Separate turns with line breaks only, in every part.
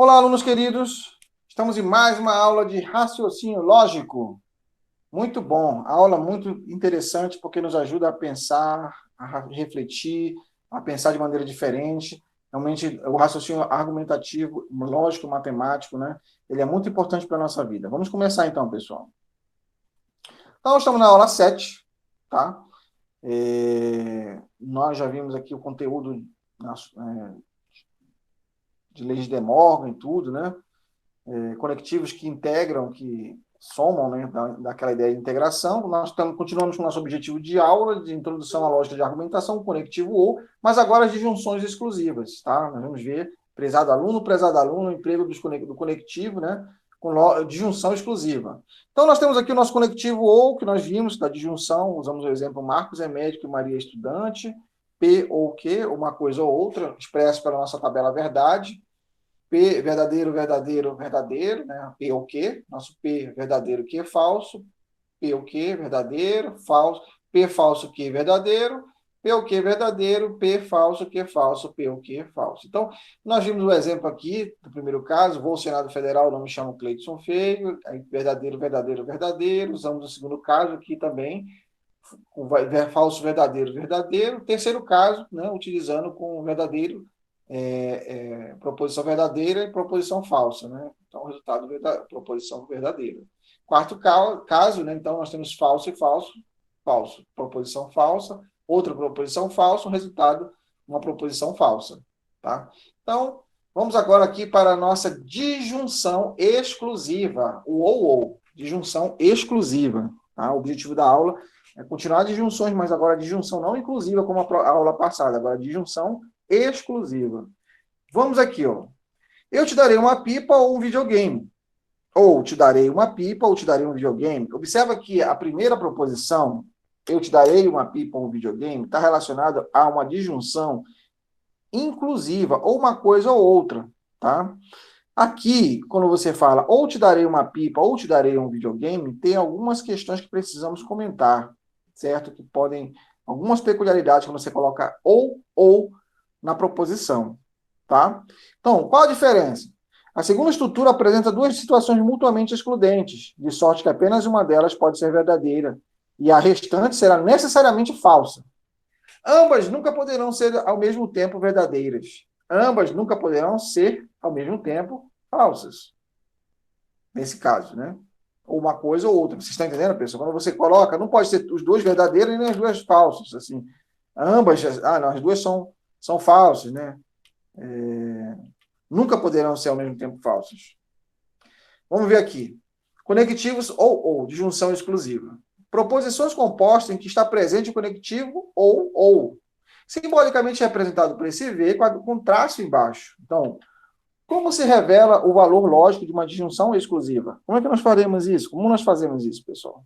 Olá, alunos queridos. Estamos em mais uma aula de raciocínio lógico. Muito bom. Aula muito interessante porque nos ajuda a pensar, a refletir, a pensar de maneira diferente. Realmente, o raciocínio argumentativo, lógico, matemático, né? Ele é muito importante para a nossa vida. Vamos começar então, pessoal. Então, estamos na aula 7, tá? Nós já vimos aqui o conteúdo de leis de De Morgan e tudo, né? Conectivos que integram, que somam, né, daquela ideia de integração. Continuamos com o nosso objetivo de aula, de introdução à lógica de argumentação, conectivo ou, mas agora de junções exclusivas, tá? Nós vamos ver prezado aluno, emprego do conectivo, né, com disjunção exclusiva. Então, nós temos aqui o nosso conectivo ou, que nós vimos, da disjunção, usamos o exemplo Marcos é médico e Maria é estudante, P ou Q, uma coisa ou outra, expresso pela nossa tabela verdade. P verdadeiro, verdadeiro, verdadeiro, né? P o quê? Nosso P verdadeiro, que é falso. P o quê? Verdadeiro, falso. P falso, que é verdadeiro. P o que verdadeiro, P falso, que é falso, P o que é falso. Então, nós vimos o exemplo aqui do primeiro caso, vou ao Senado Federal, não me chamo Cleidson Feio, verdadeiro, verdadeiro, verdadeiro. Usamos o segundo caso aqui também, com falso, verdadeiro, verdadeiro. Terceiro caso, né, utilizando com verdadeiro, proposição verdadeira e proposição falsa, né? Então, o resultado proposição verdadeira. Quarto caso, né? Então, nós temos falso e falso, falso, proposição falsa, outra proposição falsa, o resultado, uma proposição falsa, tá? Então, vamos agora aqui para a nossa disjunção exclusiva, o ou, disjunção exclusiva, tá? O objetivo da aula é continuar disjunções, mas agora disjunção não inclusiva, como a aula passada, agora disjunção exclusiva. Vamos aqui, ó. Eu te darei uma pipa ou um videogame. Ou te darei uma pipa ou te darei um videogame. Observa que a primeira proposição, eu te darei uma pipa ou um videogame, está relacionada a uma disjunção inclusiva, ou uma coisa ou outra, tá? Aqui, quando você fala ou te darei uma pipa ou te darei um videogame, tem algumas questões que precisamos comentar, certo? Que podem, algumas peculiaridades quando você coloca ou na proposição, tá? Então, qual a diferença? A segunda estrutura apresenta duas situações mutuamente excludentes, de sorte que apenas uma delas pode ser verdadeira e a restante será necessariamente falsa. Ambas nunca poderão ser ao mesmo tempo verdadeiras. Ambas nunca poderão ser ao mesmo tempo falsas. Nesse caso, né? Ou uma coisa ou outra. Você está entendendo, pessoal? Quando você coloca, não pode ser os dois verdadeiros e nem as duas falsas. Assim, ambas, não, as duas são falsas, né? Nunca poderão ser ao mesmo tempo falsos. Vamos ver aqui. Conectivos ou, disjunção exclusiva. Proposições compostas em que está presente o conectivo ou. Simbolicamente representado por esse V com traço embaixo. Então, como se revela o valor lógico de uma disjunção exclusiva? Como é que nós faremos isso? Como nós fazemos isso, pessoal?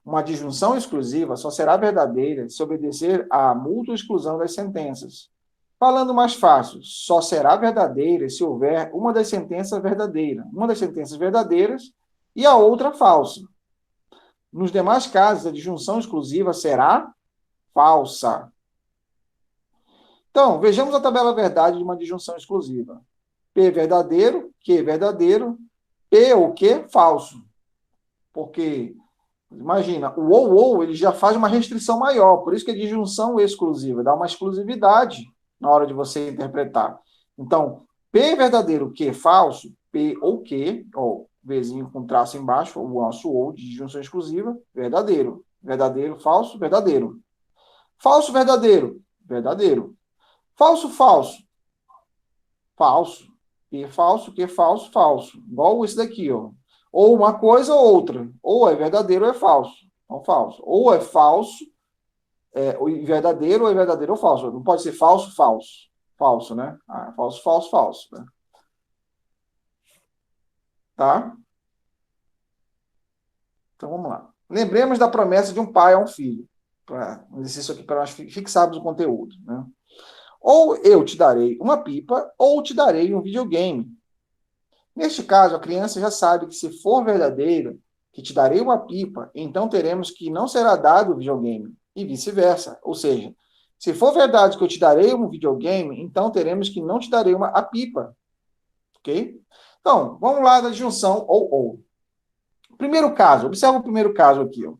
Uma disjunção exclusiva só será verdadeira se obedecer à mútua exclusão das sentenças. Falando mais fácil, só será verdadeira se houver uma das sentenças verdadeiras e a outra falsa. Nos demais casos, a disjunção exclusiva será falsa. Então, vejamos a tabela verdade de uma disjunção exclusiva. P verdadeiro, Q verdadeiro, P ou Q falso. Porque, imagina, o ou ele já faz uma restrição maior, por isso que é disjunção exclusiva, dá uma exclusividade na hora de você interpretar. Então, P verdadeiro, Q falso, P ou Q, ou Vzinho com traço embaixo, o nosso ou de disjunção exclusiva, verdadeiro. Verdadeiro, falso, verdadeiro. Falso, verdadeiro, verdadeiro. Falso, falso, falso. Q falso, Q falso, falso. Igual esse daqui, ó. Ou uma coisa ou outra. Ou é verdadeiro ou é falso. Então, falso. Ou é falso, verdadeiro, ou é verdadeiro ou falso. Não pode ser falso, falso. Falso, né? Falso, falso, falso. Né? Tá? Então, vamos lá. Lembremos da promessa de um pai a um filho. Um exercício aqui para nós fixarmos o conteúdo. Né? Ou eu te darei uma pipa, ou te darei um videogame. Neste caso, a criança já sabe que se for verdadeiro, que te darei uma pipa, então teremos que não será dado o videogame, e vice-versa. Ou seja, se for verdade que eu te darei um videogame, então teremos que não te darei a pipa. ok? Então, vamos lá da disjunção ou. Primeiro caso, observa o primeiro caso aqui. Ó.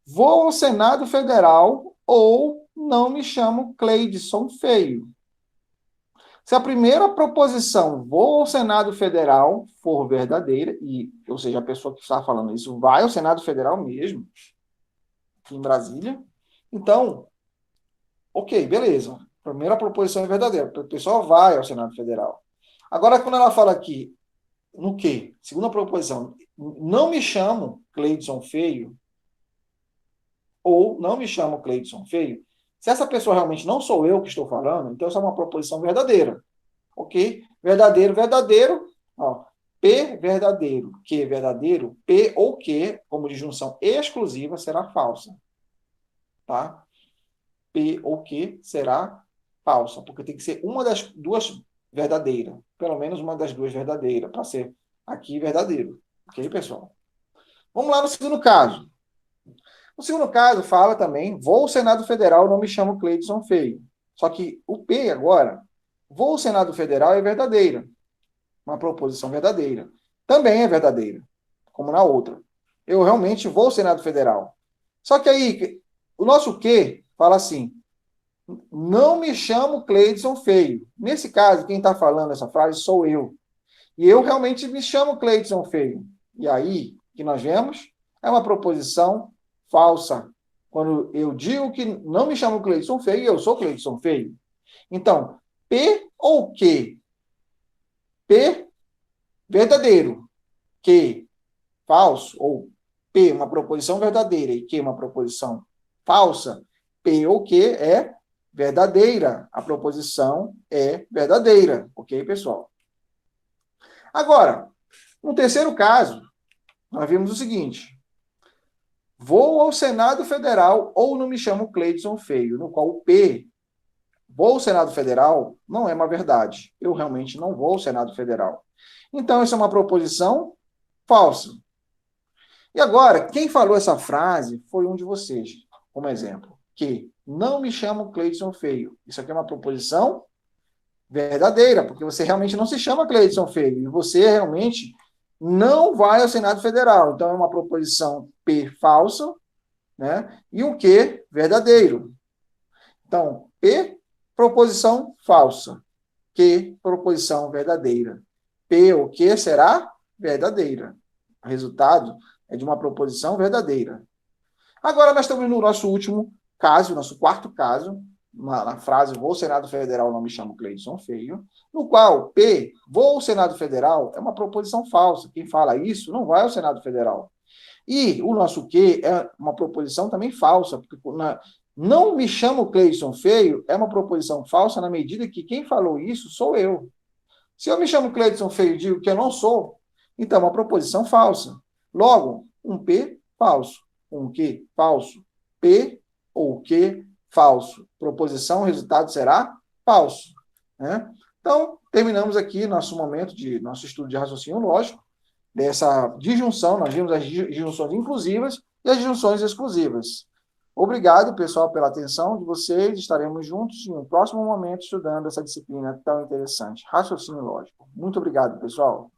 Vou ao Senado Federal ou não me chamo Cleidson Feio. Se a primeira proposição, vou ao Senado Federal, for verdadeira, ou seja, a pessoa que está falando isso vai ao Senado Federal mesmo, aqui em Brasília, então, ok, beleza. Primeira proposição é verdadeira, a pessoa vai ao Senado Federal. Agora, quando ela fala aqui, no quê? Segunda proposição, não me chamo Cleidson Feio, ou não me chamo Cleidson Feio, se essa pessoa realmente não sou eu que estou falando, então essa é uma proposição verdadeira. Ok? Verdadeiro, verdadeiro. Ó, P verdadeiro, Q verdadeiro, P ou Q, como disjunção exclusiva, será falsa. Tá? P ou Q será falsa, porque tem que ser uma das duas verdadeira. Pelo menos uma das duas verdadeira, para ser aqui verdadeiro. Ok, pessoal? Vamos lá no segundo caso. O segundo caso fala também, vou ao Senado Federal, não me chamo Cleidson Feio. Só que o P agora, vou ao Senado Federal é verdadeira. Uma proposição verdadeira. Também é verdadeira, como na outra. Eu realmente vou ao Senado Federal. Só que aí, o nosso Q fala assim, não me chamo Cleidson Feio. Nesse caso, quem está falando essa frase sou eu. E eu realmente me chamo Cleidson Feio. E aí, o que nós vemos? É uma proposição falsa. Quando eu digo que não me chamo Cleidson Feio, eu sou Cleidson Feio. Então, P ou Q? P, verdadeiro. Q, falso. Ou P, uma proposição verdadeira. E Q, uma proposição falsa. P ou Q é verdadeira. A proposição é verdadeira. Ok, pessoal? Agora, no terceiro caso, nós vimos o seguinte. Vou ao Senado Federal ou não me chamo Cleidson Feio, no qual o P, vou ao Senado Federal, não é uma verdade. Eu realmente não vou ao Senado Federal. Então, essa é uma proposição falsa. E agora, quem falou essa frase foi um de vocês, como exemplo, que não me chamo Cleidson Feio. Isso aqui é uma proposição verdadeira, porque você realmente não se chama Cleidson Feio, e você realmente não vai ao Senado Federal. Então, é uma proposição P falsa, né? E o Q verdadeiro. Então, P, proposição falsa. Q, proposição verdadeira. P ou Q será verdadeira. O resultado é de uma proposição verdadeira. Agora, nós estamos no nosso último caso, nosso quarto caso, na frase vou ao Senado Federal, não me chamo Cleidson Feio, no qual P, vou ao Senado Federal, é uma proposição falsa. Quem fala isso não vai ao Senado Federal. E o nosso Q é uma proposição também falsa, porque não me chamo Cleidson Feio é uma proposição falsa na medida que quem falou isso sou eu. Se eu me chamo Cleidson Feio e digo que eu não sou, então é uma proposição falsa. Logo, um P falso, um Q falso, P ou Q falso. Proposição, o resultado será falso. Né? Então, terminamos aqui nosso momento de nosso estudo de raciocínio lógico, dessa disjunção, nós vimos as disjunções inclusivas e as disjunções exclusivas. Obrigado, pessoal, pela atenção de vocês. Estaremos juntos em um próximo momento estudando essa disciplina tão interessante, raciocínio lógico. Muito obrigado, pessoal.